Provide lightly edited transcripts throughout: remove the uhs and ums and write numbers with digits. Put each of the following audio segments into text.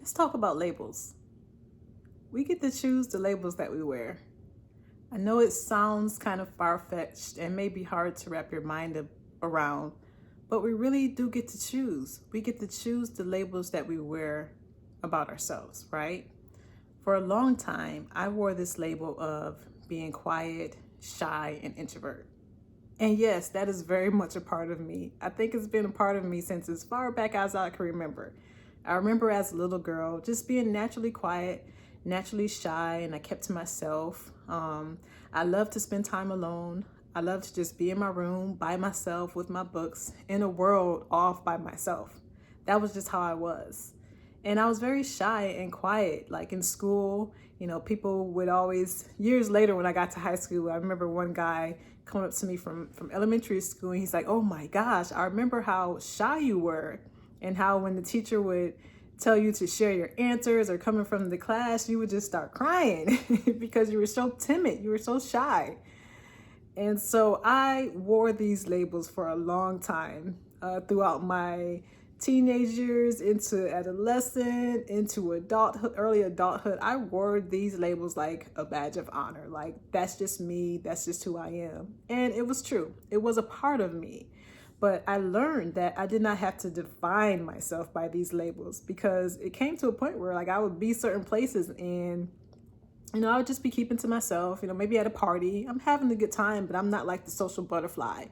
Let's talk about labels. We get to choose the labels that we wear. I know it sounds kind of far-fetched and may be hard to wrap your mind around, but we really do get to choose. We get to choose the labels that we wear about ourselves, right? For a long time, I wore this label of being quiet, shy, and introvert. And yes, that is very much a part of me. I think it's been a part of me since as far back as I can remember. I remember as a little girl just being naturally quiet, naturally shy, and I kept to myself. I love to spend time alone. I love to just be in my room by myself with my books in a world off by myself. That was just how I was. And I was very shy and quiet, like in school. People would always, years later when I got to high school, I remember one guy coming up to me from elementary school, and he's like, oh my gosh, I remember how shy you were, and how when the teacher would tell you to share your answers or coming from the class, you would just start crying because you were so timid, you were so shy. And so I wore these labels for a long time, throughout my teenage years, into adolescent, into adulthood, early adulthood. I wore these labels like a badge of honor. Like, that's just me, that's just who I am. And it was true. It was a part of me. But I learned that I did not have to define myself by these labels, because it came to a point where like I would be certain places and I would just be keeping to myself, maybe at a party. I'm having a good time, but I'm not like the social butterfly.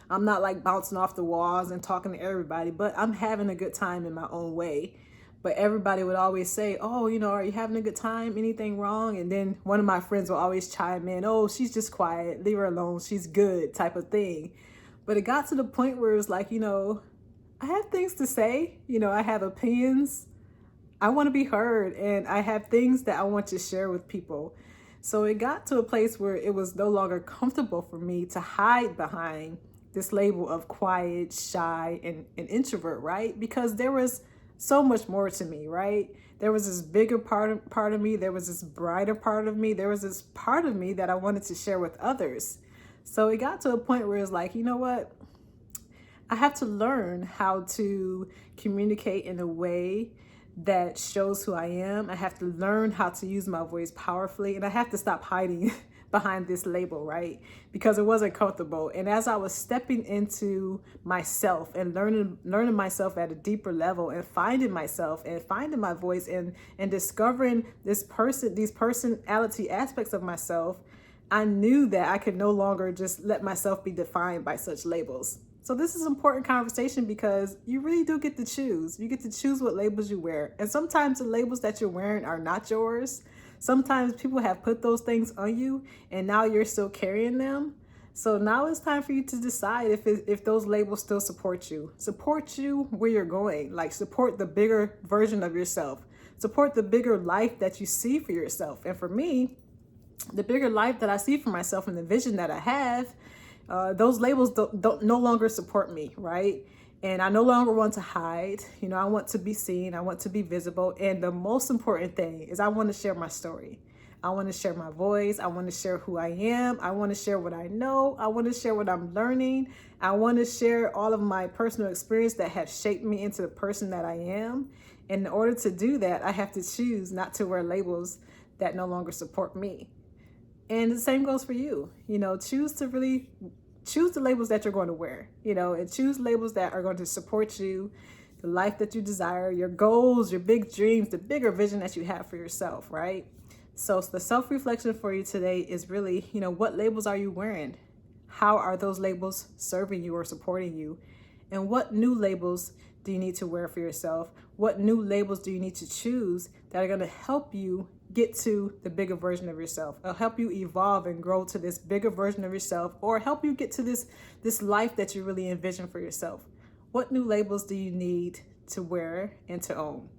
I'm not like bouncing off the walls and talking to everybody, but I'm having a good time in my own way. But everybody would always say, oh, are you having a good time? Anything wrong? And then one of my friends will always chime in, oh, she's just quiet, leave her alone, she's good, type of thing. But it got to the point where it was like, I have things to say, I have opinions. I want to be heard, and I have things that I want to share with people. So it got to a place where it was no longer comfortable for me to hide behind this label of quiet, shy, and introvert, right? Because there was so much more to me, right? There was this bigger part of me. There was this brighter part of me. There was this part of me that I wanted to share with others. So it got to a point where it's like, you know what? I have to learn how to communicate in a way that shows who I am. I have to learn how to use my voice powerfully, and I have to stop hiding behind this label, right? Because it wasn't comfortable. And as I was stepping into myself and learning myself at a deeper level, and finding myself and finding my voice, and discovering these personality aspects of myself, I knew that I could no longer just let myself be defined by such labels. So this is an important conversation, because you really do get to choose. You get to choose what labels you wear. And sometimes the labels that you're wearing are not yours. Sometimes people have put those things on you, and now you're still carrying them. So now it's time for you to decide if those labels still support you. Support you where you're going. Like, support the bigger version of yourself. Support the bigger life that you see for yourself. And for me, the bigger life that I see for myself and the vision that I have, those labels don't no longer support me, right? And I no longer want to hide. I want to be seen. I want to be visible. And the most important thing is I want to share my story. I want to share my voice. I want to share who I am. I want to share what I know. I want to share what I'm learning. I want to share all of my personal experience that have shaped me into the person that I am. And in order to do that, I have to choose not to wear labels that no longer support me. And the same goes for you. Choose to really choose the labels that you're going to wear, and choose labels that are going to support you, the life that you desire, your goals, your big dreams, the bigger vision that you have for yourself, right? So the self-reflection for you today is really, what labels are you wearing? How are those labels serving you or supporting you? And what new labels do you need to wear for yourself? What new labels do you need to choose that are going to help you get to the bigger version of yourself? It'll help you evolve and grow to this bigger version of yourself, or help you get to this life that you really envision for yourself. What new labels do you need to wear and to own?